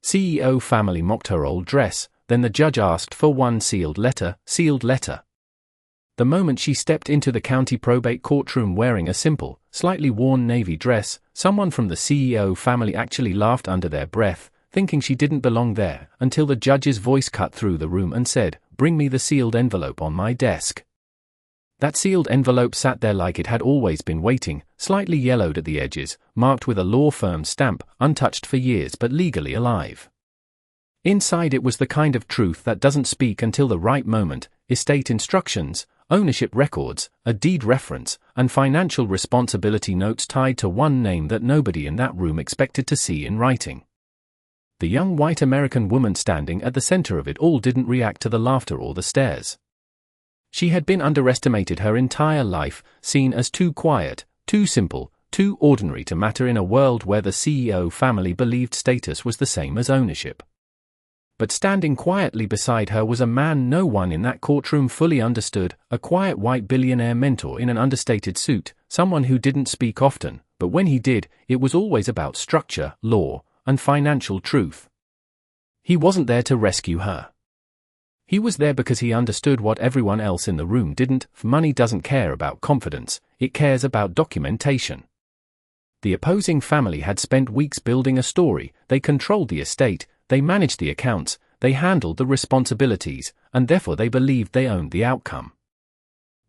CEO family mocked her old dress, then the judge asked for one sealed letter. The moment she stepped into the county probate courtroom wearing a simple, slightly worn navy dress, someone from the CEO family actually laughed under their breath, thinking she didn't belong there, until the judge's voice cut through the room and said, "Bring me the sealed envelope on my desk." That sealed envelope sat there like it had always been waiting, slightly yellowed at the edges, marked with a law firm stamp, untouched for years but legally alive. Inside it was the kind of truth that doesn't speak until the right moment: estate instructions, ownership records, a deed reference, and financial responsibility notes tied to one name that nobody in that room expected to see in writing. The young white American woman standing at the center of it all didn't react to the laughter or the stares. She had been underestimated her entire life, seen as too quiet, too simple, too ordinary to matter in a world where the CEO family believed status was the same as ownership. But standing quietly beside her was a man no one in that courtroom fully understood, a quiet white billionaire mentor in an understated suit, someone who didn't speak often, but when he did, it was always about structure, law, and financial truth. He wasn't there to rescue her. He was there because he understood what everyone else in the room didn't. Money doesn't care about confidence, it cares about documentation. The opposing family had spent weeks building a story. They controlled the estate, they managed the accounts, they handled the responsibilities, and therefore they believed they owned the outcome.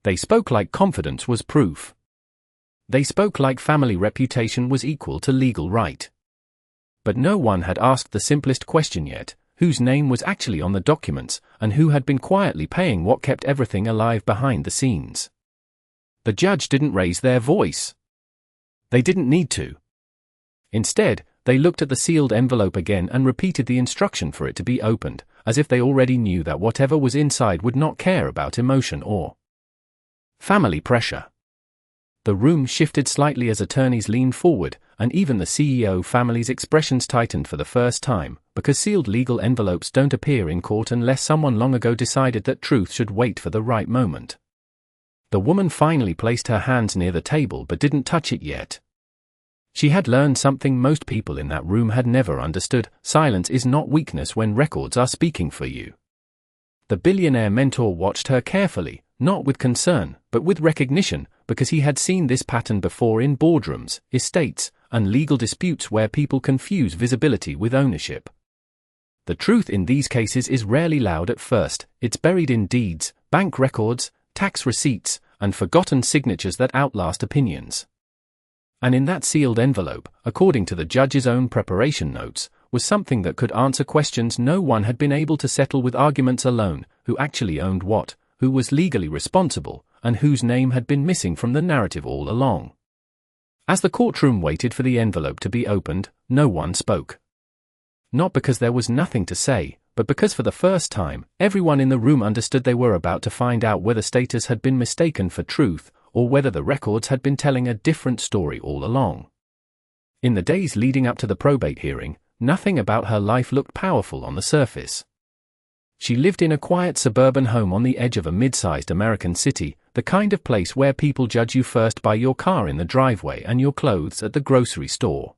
They spoke like confidence was proof. They spoke like family reputation was equal to legal right. But no one had asked the simplest question yet: whose name was actually on the documents, and who had been quietly paying what kept everything alive behind the scenes. The judge didn't raise their voice. They didn't need to. Instead, they looked at the sealed envelope again and repeated the instruction for it to be opened, as if they already knew that whatever was inside would not care about emotion or family pressure. The room shifted slightly as attorneys leaned forward, and even the CEO family's expressions tightened for the first time, because sealed legal envelopes don't appear in court unless someone long ago decided that truth should wait for the right moment. The woman finally placed her hands near the table but didn't touch it yet. She had learned something most people in that room had never understood: silence is not weakness when records are speaking for you. The billionaire mentor watched her carefully, not with concern, but with recognition, because he had seen this pattern before in boardrooms, estates, and legal disputes where people confuse visibility with ownership. The truth in these cases is rarely loud at first. It's buried in deeds, bank records, tax receipts, and forgotten signatures that outlast opinions. And in that sealed envelope, according to the judge's own preparation notes, was something that could answer questions no one had been able to settle with arguments alone: who actually owned what, who was legally responsible, and whose name had been missing from the narrative all along. As the courtroom waited for the envelope to be opened, no one spoke. Not because there was nothing to say, but because for the first time, everyone in the room understood they were about to find out whether status had been mistaken for truth, or whether the records had been telling a different story all along. In the days leading up to the probate hearing, nothing about her life looked powerful on the surface. She lived in a quiet suburban home on the edge of a mid-sized American city, the kind of place where people judge you first by your car in the driveway and your clothes at the grocery store.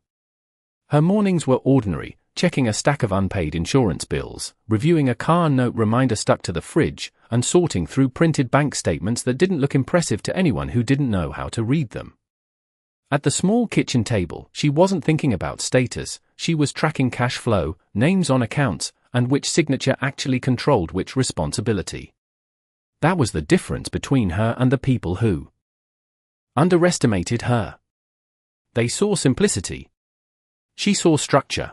Her mornings were ordinary: checking a stack of unpaid insurance bills, reviewing a car note reminder stuck to the fridge, and sorting through printed bank statements that didn't look impressive to anyone who didn't know how to read them. At the small kitchen table, she wasn't thinking about status, she was tracking cash flow, names on accounts, and which signature actually controlled which responsibility. That was the difference between her and the people who underestimated her. They saw simplicity. She saw structure.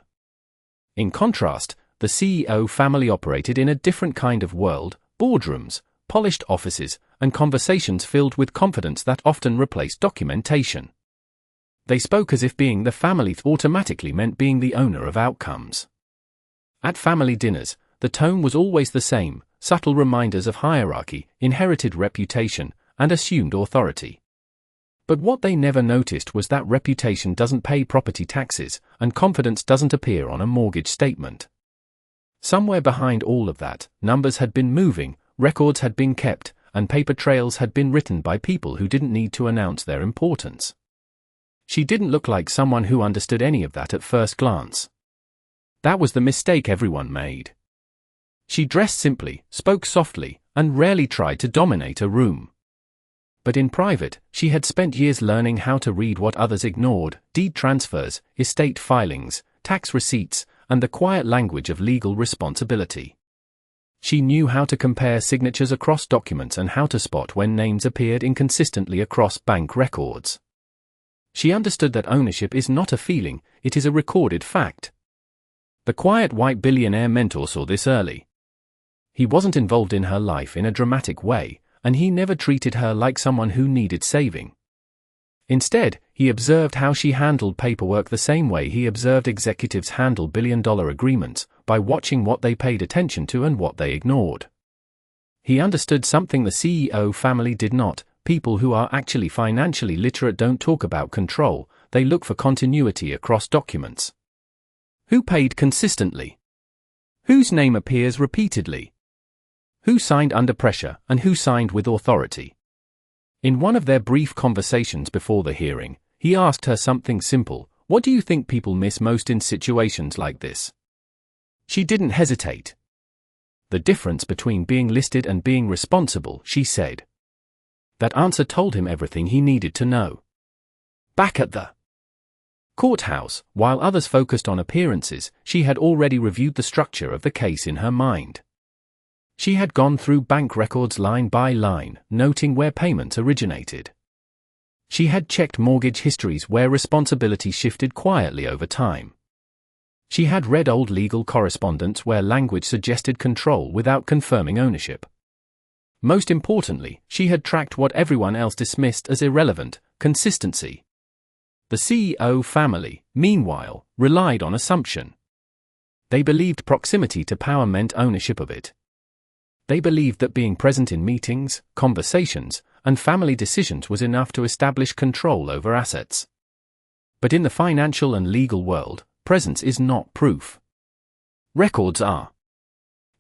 In contrast, the CEO family operated in a different kind of world: boardrooms, polished offices, and conversations filled with confidence that often replaced documentation. They spoke as if being the family automatically meant being the owner of outcomes. At family dinners, the tone was always the same: subtle reminders of hierarchy, inherited reputation, and assumed authority. But what they never noticed was that reputation doesn't pay property taxes, and confidence doesn't appear on a mortgage statement. Somewhere behind all of that, numbers had been moving, records had been kept, and paper trails had been written by people who didn't need to announce their importance. She didn't look like someone who understood any of that at first glance. That was the mistake everyone made. She dressed simply, spoke softly, and rarely tried to dominate a room. But in private, she had spent years learning how to read what others ignored: deed transfers, estate filings, tax receipts, and the quiet language of legal responsibility. She knew how to compare signatures across documents and how to spot when names appeared inconsistently across bank records. She understood that ownership is not a feeling, it is a recorded fact. The quiet white billionaire mentor saw this early. He wasn't involved in her life in a dramatic way, and he never treated her like someone who needed saving. Instead, he observed how she handled paperwork the same way he observed executives handle billion-dollar agreements, by watching what they paid attention to and what they ignored. He understood something the CEO family did not: people who are actually financially literate don't talk about control, they look for continuity across documents. Who paid consistently? Whose name appears repeatedly? Who signed under pressure, and who signed with authority? In one of their brief conversations before the hearing, he asked her something simple: "What do you think people miss most in situations like this?" She didn't hesitate. "The difference between being listed and being responsible," she said. That answer told him everything he needed to know. Back at the courthouse, while others focused on appearances, she had already reviewed the structure of the case in her mind. She had gone through bank records line by line, noting where payments originated. She had checked mortgage histories where responsibility shifted quietly over time. She had read old legal correspondence where language suggested control without confirming ownership. Most importantly, she had tracked what everyone else dismissed as irrelevant: consistency. The CEO family, meanwhile, relied on assumption. They believed proximity to power meant ownership of it. They believed that being present in meetings, conversations, and family decisions was enough to establish control over assets. But in the financial and legal world, presence is not proof. Records are.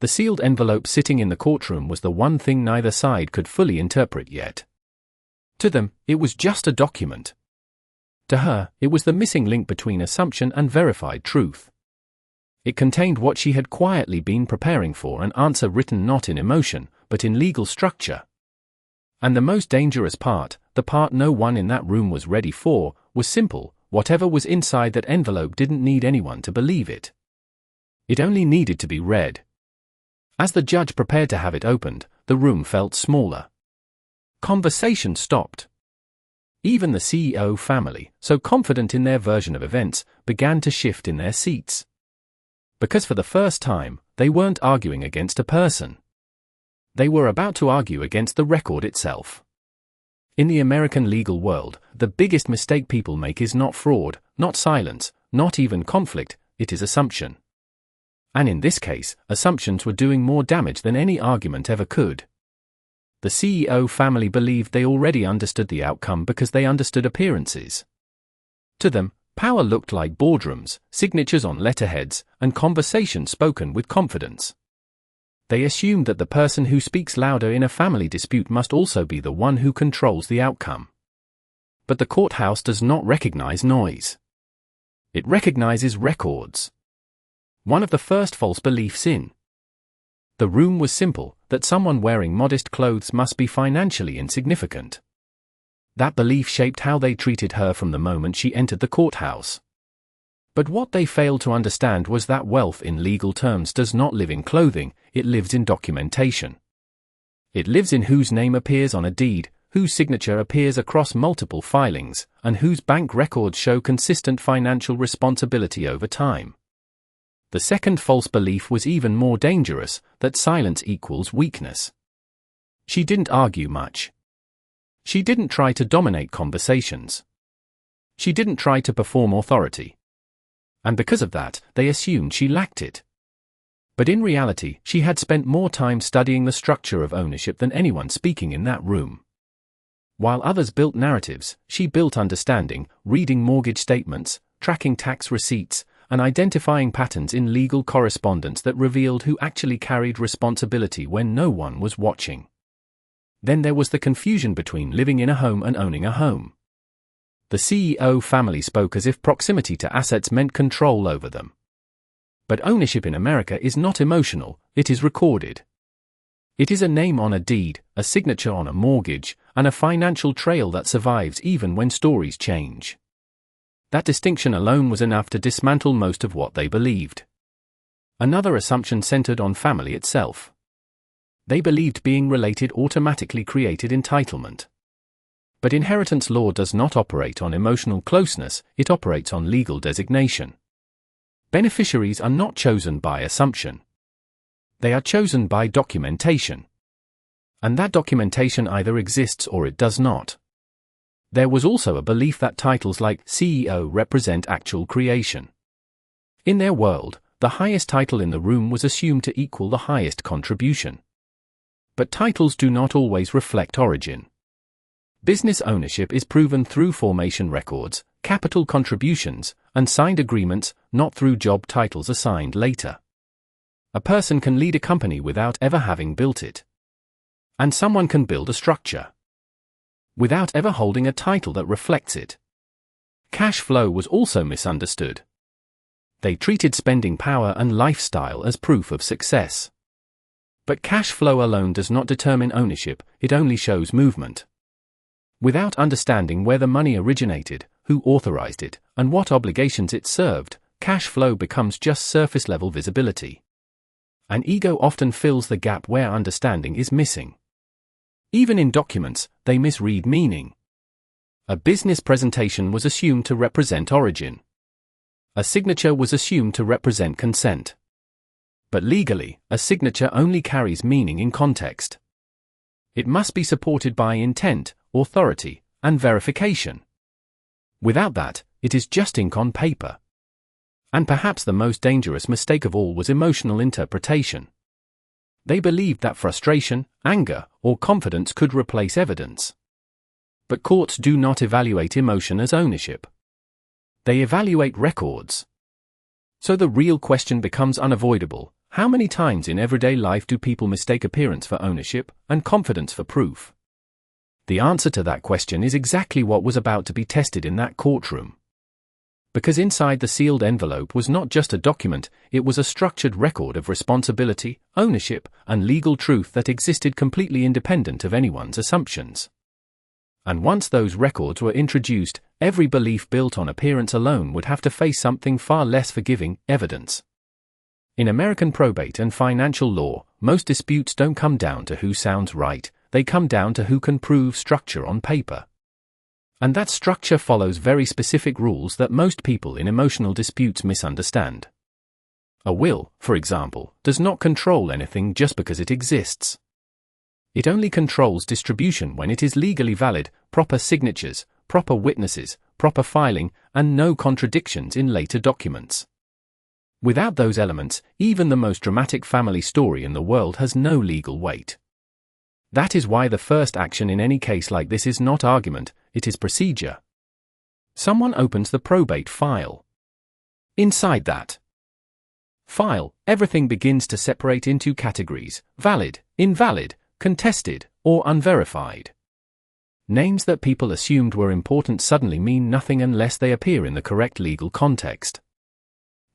The sealed envelope sitting in the courtroom was the one thing neither side could fully interpret yet. To them, it was just a document. To her, it was the missing link between assumption and verified truth. It contained what she had quietly been preparing for: an answer written not in emotion, but in legal structure. And the most dangerous part, the part no one in that room was ready for, was simple: whatever was inside that envelope didn't need anyone to believe it. It only needed to be read. As the judge prepared to have it opened, the room felt smaller. Conversation stopped. Even the CEO family, so confident in their version of events, began to shift in their seats. Because for the first time, they weren't arguing against a person. They were about to argue against the record itself. In the American legal world, the biggest mistake people make is not fraud, not silence, not even conflict, it is assumption. And in this case, assumptions were doing more damage than any argument ever could. The CEO family believed they already understood the outcome because they understood appearances. To them, power looked like boardrooms, signatures on letterheads, and conversations spoken with confidence. They assumed that the person who speaks louder in a family dispute must also be the one who controls the outcome. But the courthouse does not recognize noise. It recognizes records. One of the first false beliefs in the room was simple: that someone wearing modest clothes must be financially insignificant. That belief shaped how they treated her from the moment she entered the courthouse. But what they failed to understand was that wealth in legal terms does not live in clothing, it lives in documentation. It lives in whose name appears on a deed, whose signature appears across multiple filings, and whose bank records show consistent financial responsibility over time. The second false belief was even more dangerous: that silence equals weakness. She didn't argue much. She didn't try to dominate conversations. She didn't try to perform authority. And because of that, they assumed she lacked it. But in reality, she had spent more time studying the structure of ownership than anyone speaking in that room. While others built narratives, she built understanding: reading mortgage statements, tracking tax receipts, and identifying patterns in legal correspondence that revealed who actually carried responsibility when no one was watching. Then there was the confusion between living in a home and owning a home. The CEO family spoke as if proximity to assets meant control over them. But ownership in America is not emotional, it is recorded. It is a name on a deed, a signature on a mortgage, and a financial trail that survives even when stories change. That distinction alone was enough to dismantle most of what they believed. Another assumption centered on family itself. They believed being related automatically created entitlement. But inheritance law does not operate on emotional closeness, it operates on legal designation. Beneficiaries are not chosen by assumption. They are chosen by documentation. And that documentation either exists or it does not. There was also a belief that titles like CEO represent actual creation. In their world, the highest title in the room was assumed to equal the highest contribution. But titles do not always reflect origin. Business ownership is proven through formation records, capital contributions, and signed agreements, not through job titles assigned later. A person can lead a company without ever having built it. And someone can build a structure without ever holding a title that reflects it. Cash flow was also misunderstood. They treated spending power and lifestyle as proof of success. But cash flow alone does not determine ownership, it only shows movement. Without understanding where the money originated, who authorized it, and what obligations it served, cash flow becomes just surface-level visibility. And ego often fills the gap where understanding is missing. Even in documents, they misread meaning. A business presentation was assumed to represent origin. A signature was assumed to represent consent. But legally, a signature only carries meaning in context. It must be supported by intent, authority, and verification. Without that, it is just ink on paper. And perhaps the most dangerous mistake of all was emotional interpretation. They believed that frustration, anger, or confidence could replace evidence. But courts do not evaluate emotion as ownership. They evaluate records. So the real question becomes unavoidable: how many times in everyday life do people mistake appearance for ownership and confidence for proof? The answer to that question is exactly what was about to be tested in that courtroom. Because inside the sealed envelope was not just a document, it was a structured record of responsibility, ownership, and legal truth that existed completely independent of anyone's assumptions. And once those records were introduced, every belief built on appearance alone would have to face something far less forgiving: evidence. In American probate and financial law, most disputes don't come down to who sounds right, they come down to who can prove structure on paper. And that structure follows very specific rules that most people in emotional disputes misunderstand. A will, for example, does not control anything just because it exists. It only controls distribution when it is legally valid, proper signatures, proper witnesses, proper filing, and no contradictions in later documents. Without those elements, even the most dramatic family story in the world has no legal weight. That is why the first action in any case like this is not argument, it is procedure. Someone opens the probate file. Inside that file, everything begins to separate into categories: valid, invalid, contested, or unverified. Names that people assumed were important suddenly mean nothing unless they appear in the correct legal context.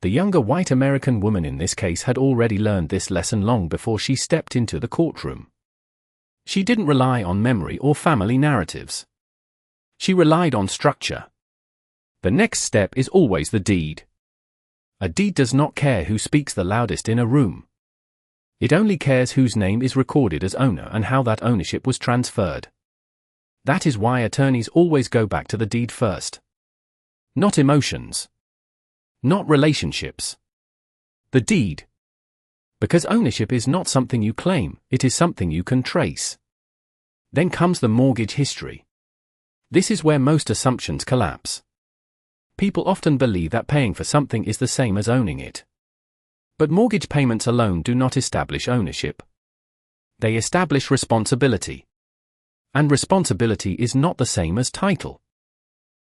The younger white American woman in this case had already learned this lesson long before she stepped into the courtroom. She didn't rely on memory or family narratives. She relied on structure. The next step is always the deed. A deed does not care who speaks the loudest in a room. It only cares whose name is recorded as owner and how that ownership was transferred. That is why attorneys always go back to the deed first. Not emotions. Not relationships. The deed. Because ownership is not something you claim, it is something you can trace. Then comes the mortgage history. This is where most assumptions collapse. People often believe that paying for something is the same as owning it. But mortgage payments alone do not establish ownership. They establish responsibility. And responsibility is not the same as title.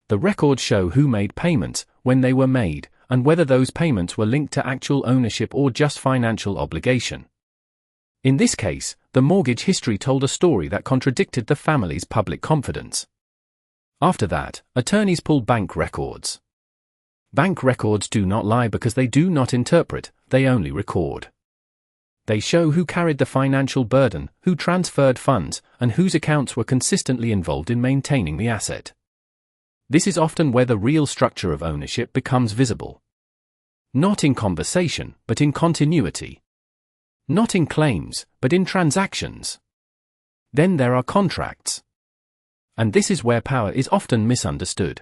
The records show who made payments, when they were made, and whether those payments were linked to actual ownership or just financial obligation. In this case, the mortgage history told a story that contradicted the family's public confidence. After that, attorneys pulled bank records. Bank records do not lie because they do not interpret, they only record. They show who carried the financial burden, who transferred funds, and whose accounts were consistently involved in maintaining the asset. This is often where the real structure of ownership becomes visible. Not in conversation, but in continuity. Not in claims, but in transactions. Then there are contracts. And this is where power is often misunderstood.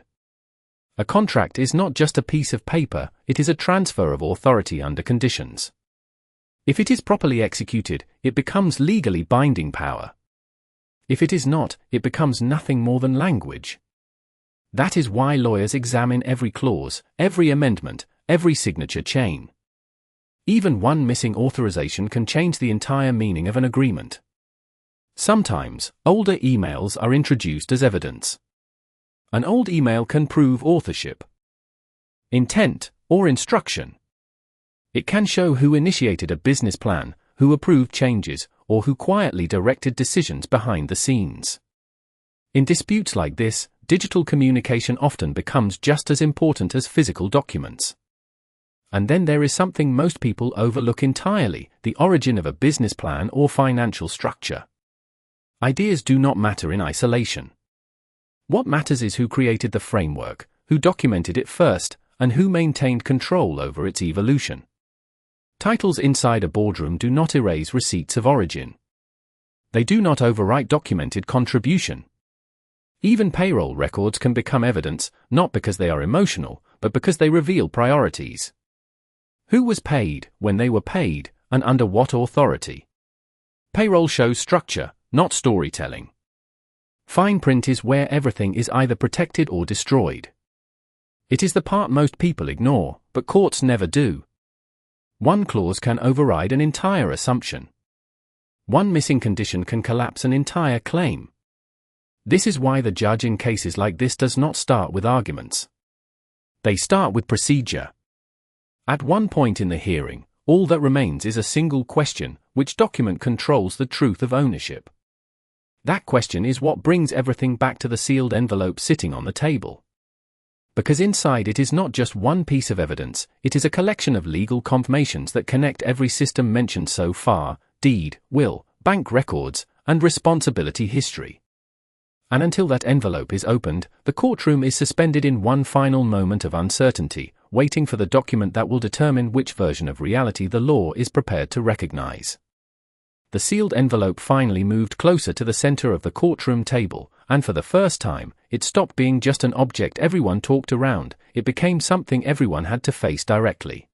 A contract is not just a piece of paper, it is a transfer of authority under conditions. If it is properly executed, it becomes legally binding power. If it is not, it becomes nothing more than language. That is why lawyers examine every clause, every amendment, every signature chain. Even one missing authorization can change the entire meaning of an agreement. Sometimes, older emails are introduced as evidence. An old email can prove authorship, intent, or instruction. It can show who initiated a business plan, who approved changes, or who quietly directed decisions behind the scenes. In disputes like this, digital communication often becomes just as important as physical documents. And then there is something most people overlook entirely: the origin of a business plan or financial structure. Ideas do not matter in isolation. What matters is who created the framework, who documented it first, and who maintained control over its evolution. Titles inside a boardroom do not erase receipts of origin. They do not overwrite documented contribution. Even payroll records can become evidence, not because they are emotional, but because they reveal priorities. Who was paid, when they were paid, and under what authority? Payroll shows structure, not storytelling. Fine print is where everything is either protected or destroyed. It is the part most people ignore, but courts never do. One clause can override an entire assumption. One missing condition can collapse an entire claim. This is why the judge in cases like this does not start with arguments. They start with procedure. At one point in the hearing, all that remains is a single question: which document controls the truth of ownership? That question is what brings everything back to the sealed envelope sitting on the table. Because inside it is not just one piece of evidence, it is a collection of legal confirmations that connect every system mentioned so far: deed, will, bank records, and responsibility history. And until that envelope is opened, the courtroom is suspended in one final moment of uncertainty, waiting for the document that will determine which version of reality the law is prepared to recognize. The sealed envelope finally moved closer to the center of the courtroom table, and for the first time, it stopped being just an object everyone talked around. It became something everyone had to face directly.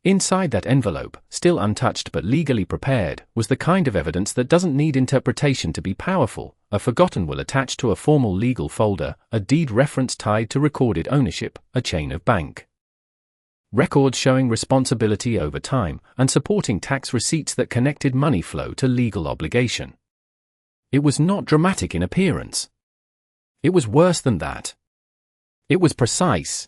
Inside that envelope, still untouched but legally prepared, was the kind of evidence that doesn't need interpretation to be powerful: a forgotten will attached to a formal legal folder, a deed reference tied to recorded ownership, a chain of bank records showing responsibility over time, and supporting tax receipts that connected money flow to legal obligation. It was not dramatic in appearance. It was worse than that. It was precise.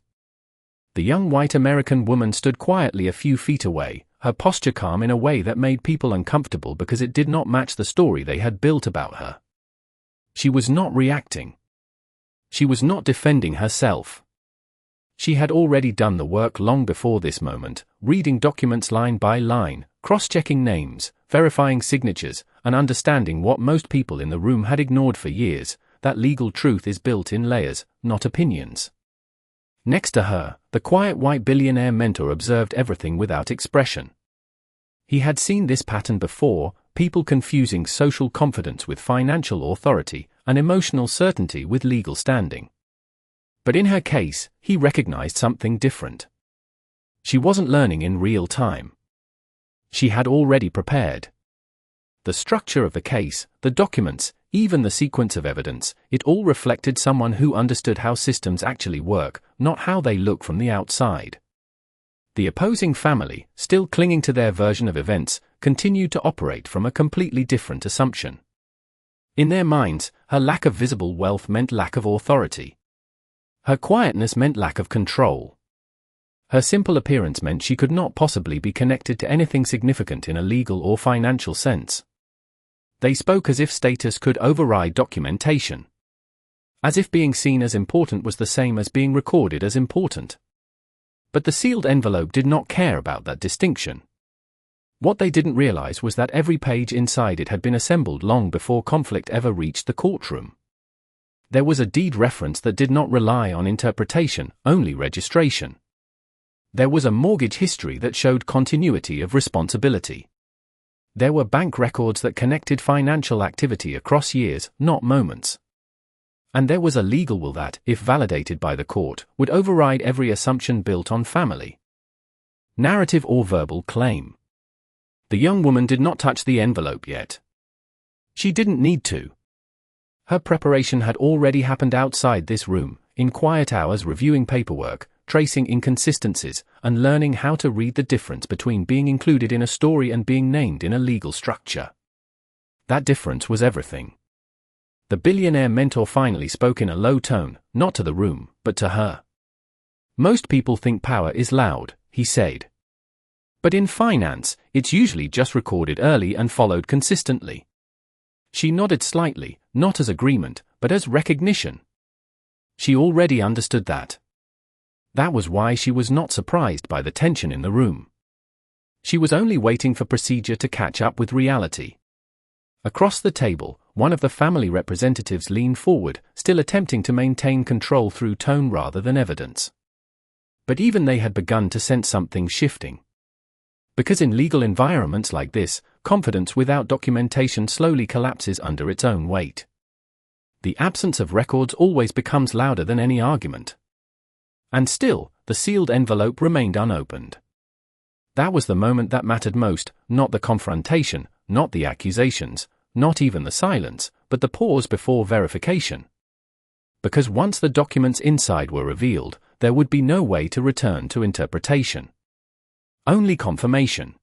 The young white American woman stood quietly a few feet away, her posture calm in a way that made people uncomfortable because it did not match the story they had built about her. She was not reacting. She was not defending herself. She had already done the work long before this moment, reading documents line by line, cross-checking names, verifying signatures, and understanding what most people in the room had ignored for years: that legal truth is built in layers, not opinions. Next to her, the quiet white billionaire mentor observed everything without expression. He had seen this pattern before: people confusing social confidence with financial authority, and emotional certainty with legal standing. But in her case, he recognized something different. She wasn't learning in real time. She had already prepared. The structure of the case, the documents, even the sequence of evidence, it all reflected someone who understood how systems actually work, not how they look from the outside. The opposing family, still clinging to their version of events, continued to operate from a completely different assumption. In their minds, her lack of visible wealth meant lack of authority. Her quietness meant lack of control. Her simple appearance meant she could not possibly be connected to anything significant in a legal or financial sense. They spoke as if status could override documentation. As if being seen as important was the same as being recorded as important. But the sealed envelope did not care about that distinction. What they didn't realize was that every page inside it had been assembled long before conflict ever reached the courtroom. There was a deed reference that did not rely on interpretation, only registration. There was a mortgage history that showed continuity of responsibility. There were bank records that connected financial activity across years, not moments. And there was a legal will that, if validated by the court, would override every assumption built on family, narrative or verbal claim. The young woman did not touch the envelope yet. She didn't need to. Her preparation had already happened outside this room, in quiet hours reviewing paperwork, tracing inconsistencies, and learning how to read the difference between being included in a story and being named in a legal structure. That difference was everything. The billionaire mentor finally spoke in a low tone, not to the room, but to her. "Most people think power is loud," he said. "But in finance, it's usually just recorded early and followed consistently." She nodded slightly, not as agreement, but as recognition. She already understood that. That was why she was not surprised by the tension in the room. She was only waiting for procedure to catch up with reality. Across the table, one of the family representatives leaned forward, still attempting to maintain control through tone rather than evidence. But even they had begun to sense something shifting. Because in legal environments like this, confidence without documentation slowly collapses under its own weight. The absence of records always becomes louder than any argument. And still, the sealed envelope remained unopened. That was the moment that mattered most, not the confrontation, not the accusations, not even the silence, but the pause before verification. Because once the documents inside were revealed, there would be no way to return to interpretation. Only confirmation.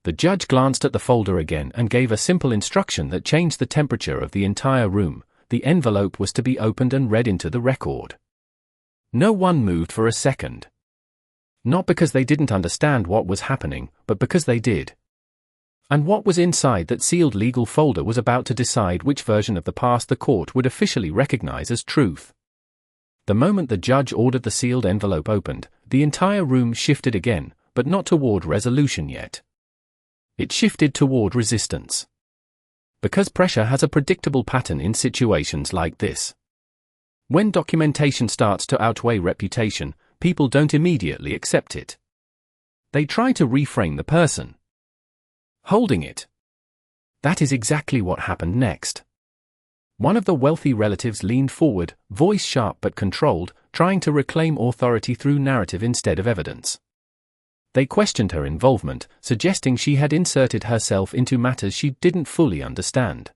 The judge glanced at the folder again and gave a simple instruction that changed the temperature of the entire room. The envelope was to be opened and read into the record. No one moved for a second. Not because they didn't understand what was happening, but because they did. And what was inside that sealed legal folder was about to decide which version of the past the court would officially recognize as truth. The moment the judge ordered the sealed envelope opened, the entire room shifted again, but not toward resolution yet. It shifted toward resistance. Because pressure has a predictable pattern in situations like this. When documentation starts to outweigh reputation, people don't immediately accept it. They try to reframe the person holding it. That is exactly what happened next. One of the wealthy relatives leaned forward, voice sharp but controlled, trying to reclaim authority through narrative instead of evidence. They questioned her involvement, suggesting she had inserted herself into matters she didn't fully understand.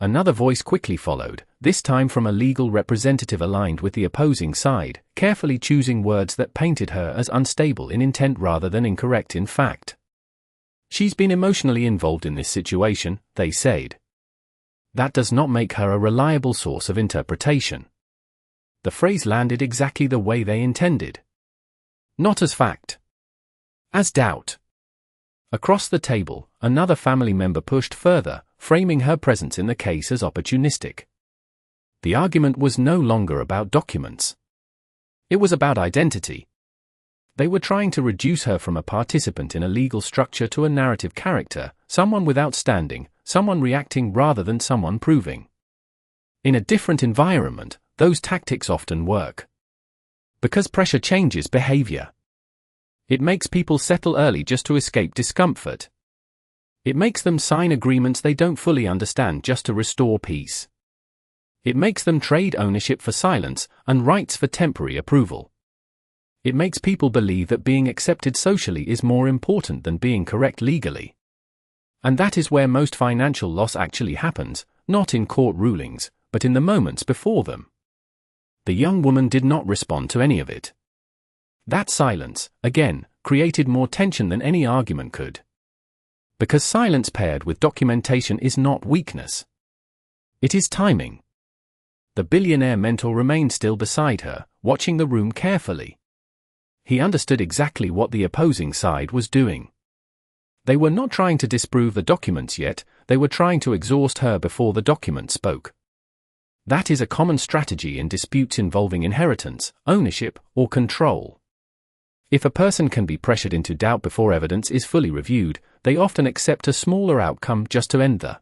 Another voice quickly followed, this time from a legal representative aligned with the opposing side, carefully choosing words that painted her as unstable in intent rather than incorrect in fact. "She's been emotionally involved in this situation," they said. "That does not make her a reliable source of interpretation." The phrase landed exactly the way they intended. Not as fact. As doubt. Across the table, another family member pushed further, framing her presence in the case as opportunistic. The argument was no longer about documents. It was about identity. They were trying to reduce her from a participant in a legal structure to a narrative character, someone without standing, someone reacting rather than someone proving. In a different environment, those tactics often work. Because pressure changes behavior. It makes people settle early just to escape discomfort. It makes them sign agreements they don't fully understand just to restore peace. It makes them trade ownership for silence and rights for temporary approval. It makes people believe that being accepted socially is more important than being correct legally. And that is where most financial loss actually happens, not in court rulings, but in the moments before them. The young woman did not respond to any of it. That silence, again, created more tension than any argument could. Because silence paired with documentation is not weakness. It is timing. The billionaire mentor remained still beside her, watching the room carefully. He understood exactly what the opposing side was doing. They were not trying to disprove the documents yet, they were trying to exhaust her before the document spoke. That is a common strategy in disputes involving inheritance, ownership, or control. If a person can be pressured into doubt before evidence is fully reviewed, they often accept a smaller outcome just to end the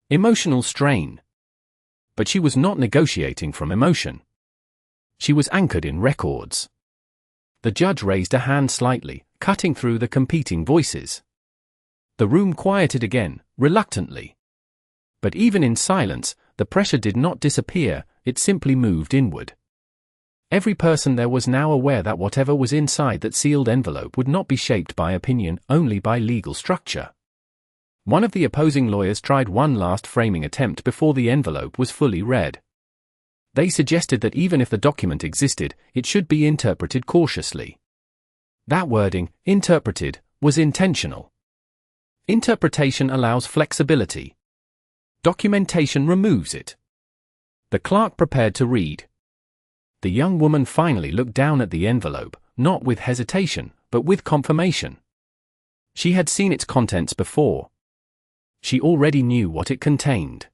emotional strain. But she was not negotiating from emotion. She was anchored in records. The judge raised a hand slightly, cutting through the competing voices. The room quieted again, reluctantly. But even in silence, the pressure did not disappear, it simply moved inward. Every person there was now aware that whatever was inside that sealed envelope would not be shaped by opinion, only by legal structure. One of the opposing lawyers tried one last framing attempt before the envelope was fully read. They suggested that even if the document existed, it should be interpreted cautiously. That wording, interpreted, was intentional. Interpretation allows flexibility. Documentation removes it. The clerk prepared to read. The young woman finally looked down at the envelope, not with hesitation, but with confirmation. She had seen its contents before. She already knew what it contained.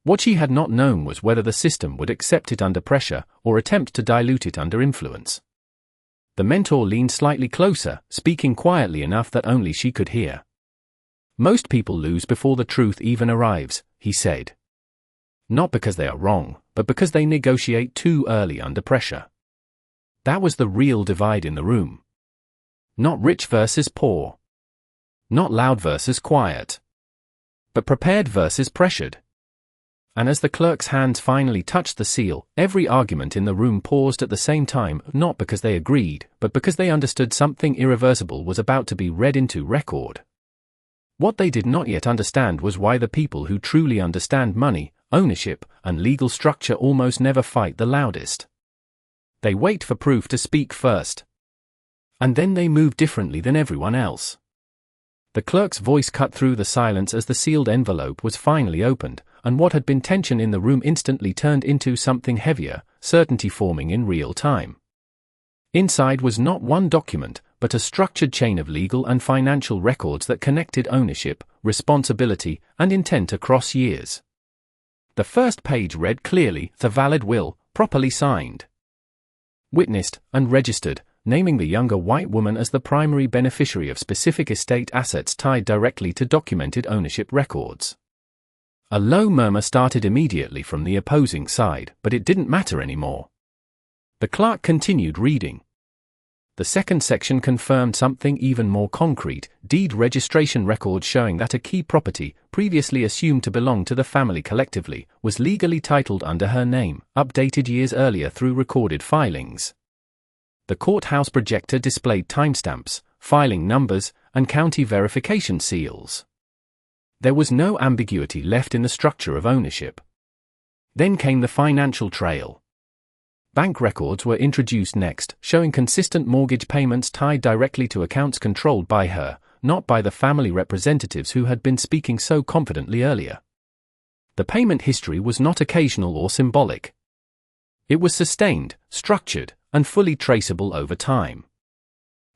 What she had not known was whether the system would accept it under pressure or attempt to dilute it under influence. The mentor leaned slightly closer, speaking quietly enough that only she could hear. Most people lose before the truth even arrives, he said. Not because they are wrong, but because they negotiate too early under pressure. That was the real divide in the room. Not rich versus poor. Not loud versus quiet. But prepared versus pressured. And as the clerk's hands finally touched the seal, every argument in the room paused at the same time, not because they agreed, but because they understood something irreversible was about to be read into record. What they did not yet understand was why the people who truly understand money, ownership, and legal structure almost never fight the loudest. They wait for proof to speak first. And then they move differently than everyone else. The clerk's voice cut through the silence as the sealed envelope was finally opened, and what had been tension in the room instantly turned into something heavier, certainty forming in real time. Inside was not one document, but a structured chain of legal and financial records that connected ownership, responsibility, and intent across years. The first page read clearly, "The valid will, properly signed, witnessed, and registered," naming the younger white woman as the primary beneficiary of specific estate assets tied directly to documented ownership records. A low murmur started immediately from the opposing side, but it didn't matter anymore. The clerk continued reading. The second section confirmed something even more concrete, deed registration records showing that a key property, previously assumed to belong to the family collectively, was legally titled under her name, updated years earlier through recorded filings. The courthouse projector displayed timestamps, filing numbers, and county verification seals. There was no ambiguity left in the structure of ownership. Then came the financial trail. Bank records were introduced next, showing consistent mortgage payments tied directly to accounts controlled by her, not by the family representatives who had been speaking so confidently earlier. The payment history was not occasional or symbolic. It was sustained, structured, and fully traceable over time.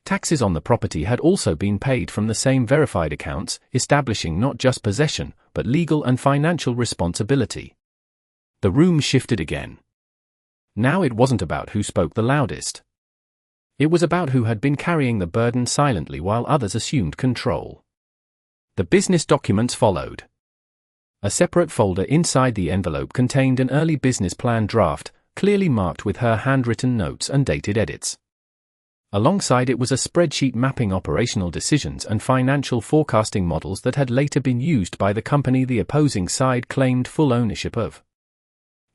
Taxes on the property had also been paid from the same verified accounts, establishing not just possession, but legal and financial responsibility. The room shifted again. Now it wasn't about who spoke the loudest. It was about who had been carrying the burden silently while others assumed control. The business documents followed. A separate folder inside the envelope contained an early business plan draft, clearly marked with her handwritten notes and dated edits. Alongside it was a spreadsheet mapping operational decisions and financial forecasting models that had later been used by the company the opposing side claimed full ownership of.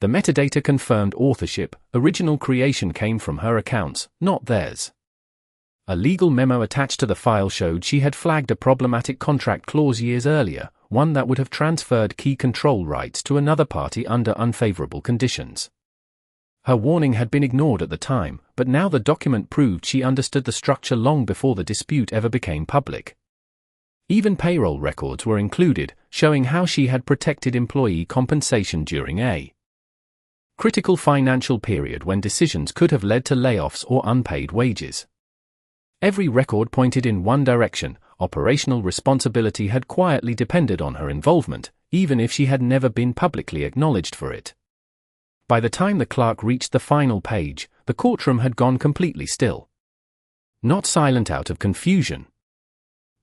The metadata confirmed authorship, original creation came from her accounts, not theirs. A legal memo attached to the file showed she had flagged a problematic contract clause years earlier, one that would have transferred key control rights to another party under unfavorable conditions. Her warning had been ignored at the time, but now the document proved she understood the structure long before the dispute ever became public. Even payroll records were included, showing how she had protected employee compensation during a critical financial period when decisions could have led to layoffs or unpaid wages. Every record pointed in one direction: operational responsibility had quietly depended on her involvement, even if she had never been publicly acknowledged for it. By the time the clerk reached the final page, the courtroom had gone completely still. Not silent out of confusion.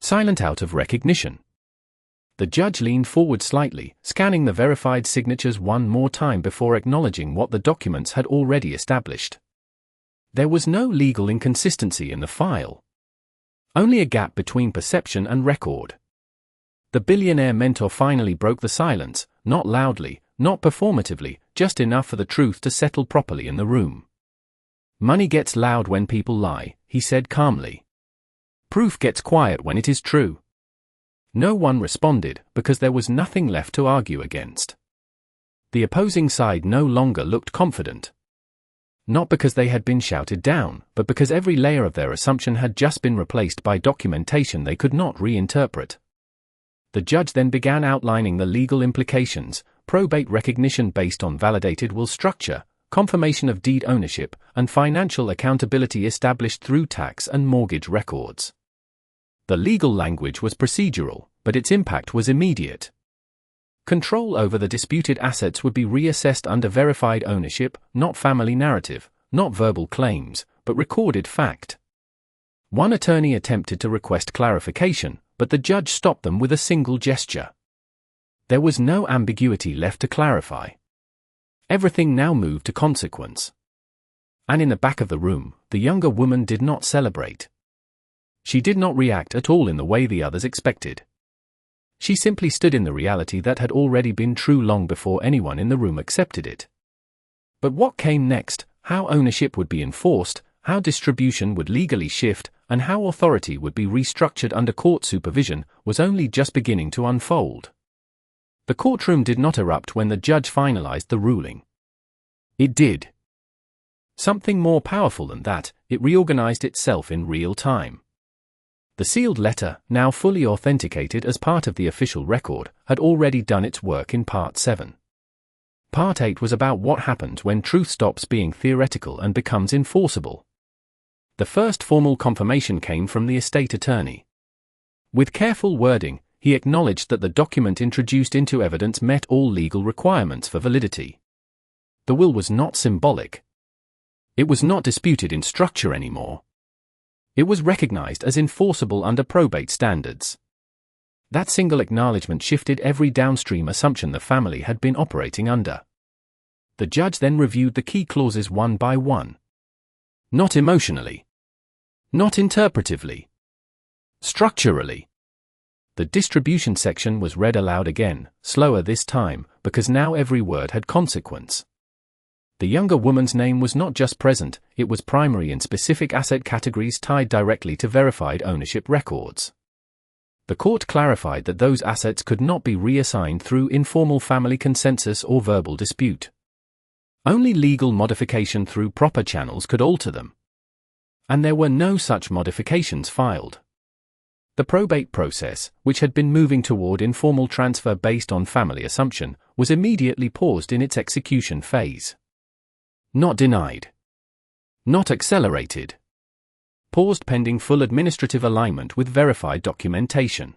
Silent out of recognition. The judge leaned forward slightly, scanning the verified signatures one more time before acknowledging what the documents had already established. There was no legal inconsistency in the file. Only a gap between perception and record. The billionaire mentor finally broke the silence, not loudly, not performatively, just enough for the truth to settle properly in the room. Money gets loud when people lie, he said calmly. Proof gets quiet when it is true. No one responded, because there was nothing left to argue against. The opposing side no longer looked confident. Not because they had been shouted down, but because every layer of their assumption had just been replaced by documentation they could not reinterpret. The judge then began outlining the legal implications: probate recognition based on validated will structure, confirmation of deed ownership, and financial accountability established through tax and mortgage records. The legal language was procedural, but its impact was immediate. Control over the disputed assets would be reassessed under verified ownership, not family narrative, not verbal claims, but recorded fact. One attorney attempted to request clarification, but the judge stopped them with a single gesture. There was no ambiguity left to clarify. Everything now moved to consequence. And in the back of the room, the younger woman did not celebrate. She did not react at all in the way the others expected. She simply stood in the reality that had already been true long before anyone in the room accepted it. But what came next, how ownership would be enforced, how distribution would legally shift, and how authority would be restructured under court supervision, was only just beginning to unfold. The courtroom did not erupt when the judge finalized the ruling. It did something more powerful than that: it reorganized itself in real time. The sealed letter, now fully authenticated as part of the official record, had already done its work in Part 7. Part 8 was about what happens when truth stops being theoretical and becomes enforceable. The first formal confirmation came from the estate attorney. With careful wording, he acknowledged that the document introduced into evidence met all legal requirements for validity. The will was not symbolic. It was not disputed in structure anymore. It was recognized as enforceable under probate standards. That single acknowledgement shifted every downstream assumption the family had been operating under. The judge then reviewed the key clauses one by one. Not emotionally. Not interpretively. Structurally. The distribution section was read aloud again, slower this time, because now every word had consequence. The younger woman's name was not just present, it was primary in specific asset categories tied directly to verified ownership records. The court clarified that those assets could not be reassigned through informal family consensus or verbal dispute. Only legal modification through proper channels could alter them. And there were no such modifications filed. The probate process, which had been moving toward informal transfer based on family assumption, was immediately paused in its execution phase. Not denied. Not accelerated. Paused pending full administrative alignment with verified documentation.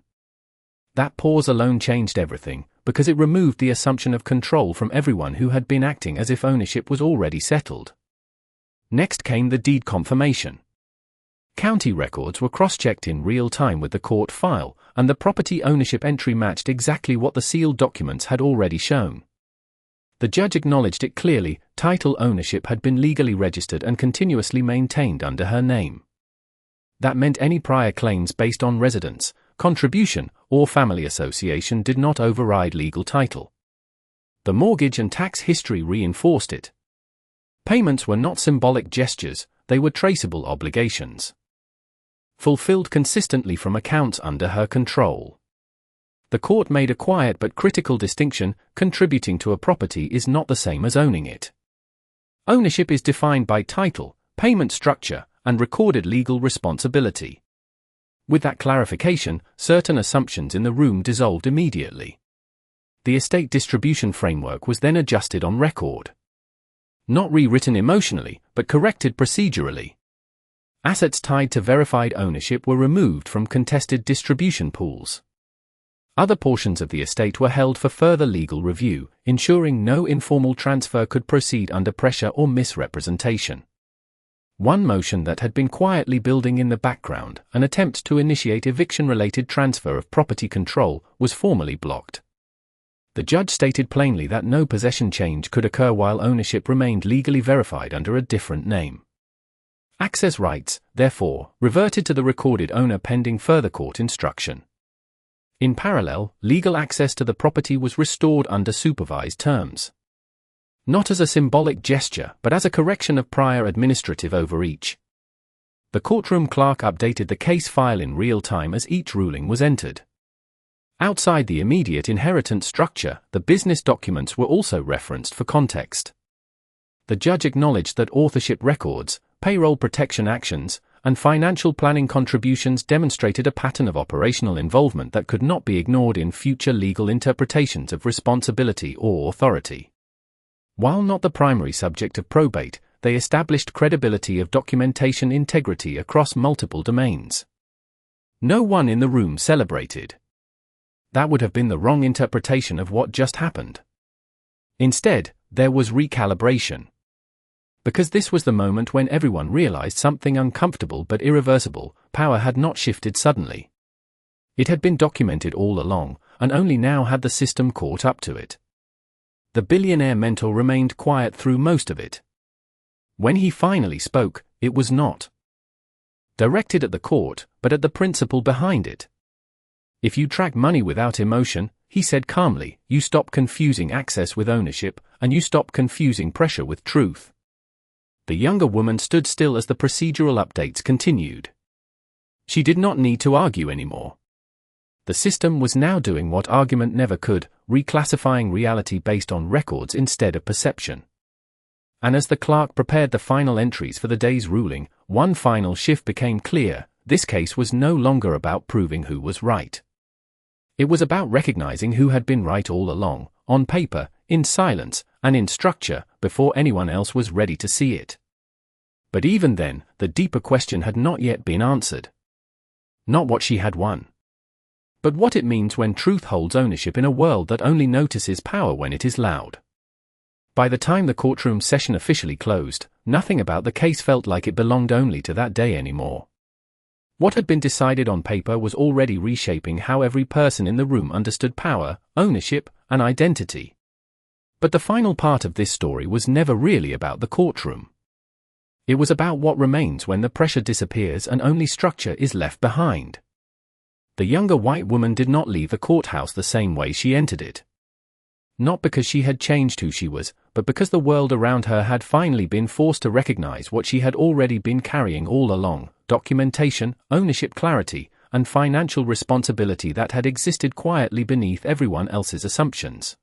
That pause alone changed everything, because it removed the assumption of control from everyone who had been acting as if ownership was already settled. Next came the deed confirmation. County records were cross-checked in real time with the court file, and the property ownership entry matched exactly what the sealed documents had already shown. The judge acknowledged it clearly: title ownership had been legally registered and continuously maintained under her name. That meant any prior claims based on residence, contribution, or family association did not override legal title. The mortgage and tax history reinforced it. Payments were not symbolic gestures, they were traceable obligations. Fulfilled consistently from accounts under her control. The court made a quiet but critical distinction: contributing to a property is not the same as owning it. Ownership is defined by title, payment structure, and recorded legal responsibility. With that clarification, certain assumptions in the room dissolved immediately. The estate distribution framework was then adjusted on record. Not rewritten emotionally, but corrected procedurally. Assets tied to verified ownership were removed from contested distribution pools. Other portions of the estate were held for further legal review, ensuring no informal transfer could proceed under pressure or misrepresentation. One motion that had been quietly building in the background, an attempt to initiate eviction-related transfer of property control, was formally blocked. The judge stated plainly that no possession change could occur while ownership remained legally verified under a different name. Access rights, therefore, reverted to the recorded owner pending further court instruction. In parallel, legal access to the property was restored under supervised terms. Not as a symbolic gesture, but as a correction of prior administrative overreach. The courtroom clerk updated the case file in real time as each ruling was entered. Outside the immediate inheritance structure, the business documents were also referenced for context. The judge acknowledged that authorship records, payroll protection actions, and financial planning contributions demonstrated a pattern of operational involvement that could not be ignored in future legal interpretations of responsibility or authority. While not the primary subject of probate, they established credibility of documentation integrity across multiple domains. No one in the room celebrated. That would have been the wrong interpretation of what just happened. Instead, there was recalibration. Because this was the moment when everyone realized something uncomfortable but irreversible: power had not shifted suddenly. It had been documented all along, and only now had the system caught up to it. The billionaire mentor remained quiet through most of it. When he finally spoke, it was not directed at the court, but at the principle behind it. If you track money without emotion, he said calmly, you stop confusing access with ownership, and you stop confusing pressure with truth. The younger woman stood still as the procedural updates continued. She did not need to argue anymore. The system was now doing what argument never could, reclassifying reality based on records instead of perception. And as the clerk prepared the final entries for the day's ruling, one final shift became clear: this case was no longer about proving who was right. It was about recognizing who had been right all along, on paper, in silence, and in structure, before anyone else was ready to see it. But even then, the deeper question had not yet been answered. Not what she had won, but what it means when truth holds ownership in a world that only notices power when it is loud. By the time the courtroom session officially closed, nothing about the case felt like it belonged only to that day anymore. What had been decided on paper was already reshaping how every person in the room understood power, ownership, and identity. But the final part of this story was never really about the courtroom. It was about what remains when the pressure disappears and only structure is left behind. The younger white woman did not leave the courthouse the same way she entered it. Not because she had changed who she was, but because the world around her had finally been forced to recognize what she had already been carrying all along: documentation, ownership, clarity, and financial responsibility that had existed quietly beneath everyone else's assumptions.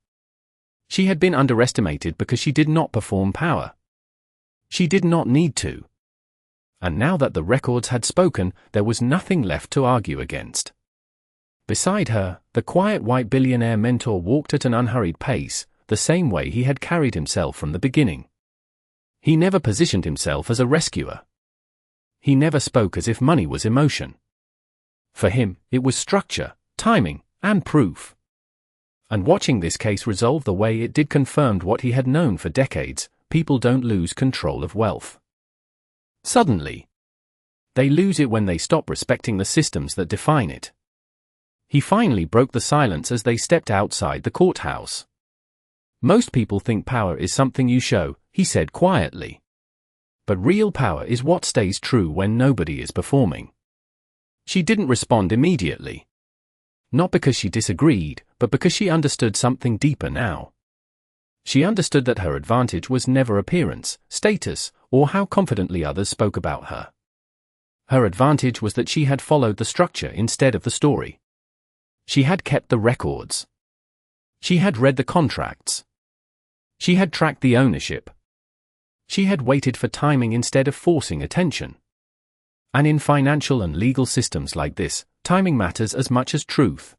She had been underestimated because she did not perform power. She did not need to. And now that the records had spoken, there was nothing left to argue against. Beside her, the quiet white billionaire mentor walked at an unhurried pace, the same way he had carried himself from the beginning. He never positioned himself as a rescuer. He never spoke as if money was emotion. For him, it was structure, timing, and proof. And watching this case resolve the way it did confirmed what he had known for decades: people don't lose control of wealth suddenly. They lose it when they stop respecting the systems that define it. He finally broke the silence as they stepped outside the courthouse. Most people think power is something you show, he said quietly. But real power is what stays true when nobody is performing. She didn't respond immediately. Not because she disagreed, but because she understood something deeper now. She understood that her advantage was never appearance, status, or how confidently others spoke about her. Her advantage was that she had followed the structure instead of the story. She had kept the records. She had read the contracts. She had tracked the ownership. She had waited for timing instead of forcing attention. And in financial and legal systems like this, timing matters as much as truth.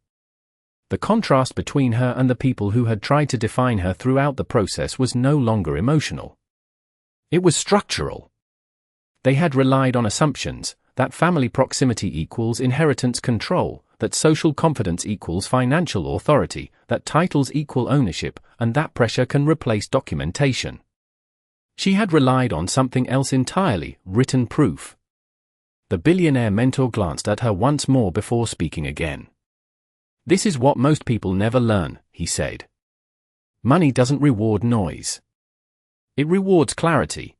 The contrast between her and the people who had tried to define her throughout the process was no longer emotional. It was structural. They had relied on assumptions, that family proximity equals inheritance control, that social confidence equals financial authority, that titles equal ownership, and that pressure can replace documentation. She had relied on something else entirely, written proof. The billionaire mentor glanced at her once more before speaking again. "This is what most people never learn," he said. "Money doesn't reward noise. It rewards clarity.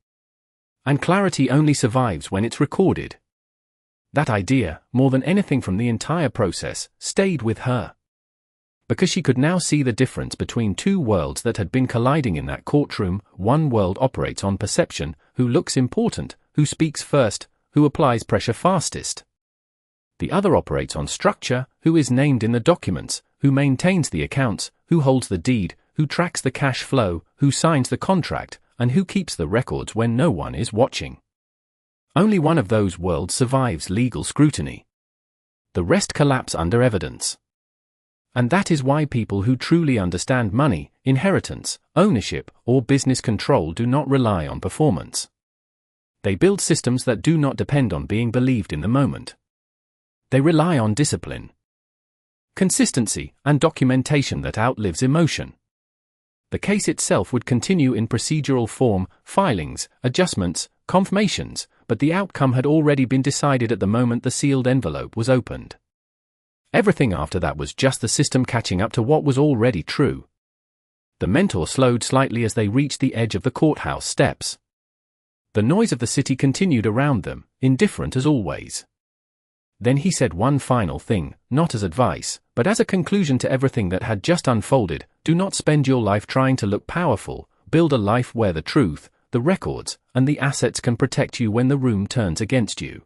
And clarity only survives when it's recorded." That idea, more than anything from the entire process, stayed with her. Because she could now see the difference between two worlds that had been colliding in that courtroom. One world operates on perception, who looks important, who speaks first, who applies pressure fastest. The other operates on structure, who is named in the documents, who maintains the accounts, who holds the deed, who tracks the cash flow, who signs the contract, and who keeps the records when no one is watching. Only one of those worlds survives legal scrutiny. The rest collapse under evidence. And that is why people who truly understand money, inheritance, ownership, or business control do not rely on performance. They build systems that do not depend on being believed in the moment. They rely on discipline, consistency, and documentation that outlives emotion. The case itself would continue in procedural form, filings, adjustments, confirmations, but the outcome had already been decided at the moment the sealed envelope was opened. Everything after that was just the system catching up to what was already true. The mentor slowed slightly as they reached the edge of the courthouse steps. The noise of the city continued around them, indifferent as always. Then he said one final thing, not as advice, but as a conclusion to everything that had just unfolded: do not spend your life trying to look powerful, build a life where the truth, the records, and the assets can protect you when the room turns against you.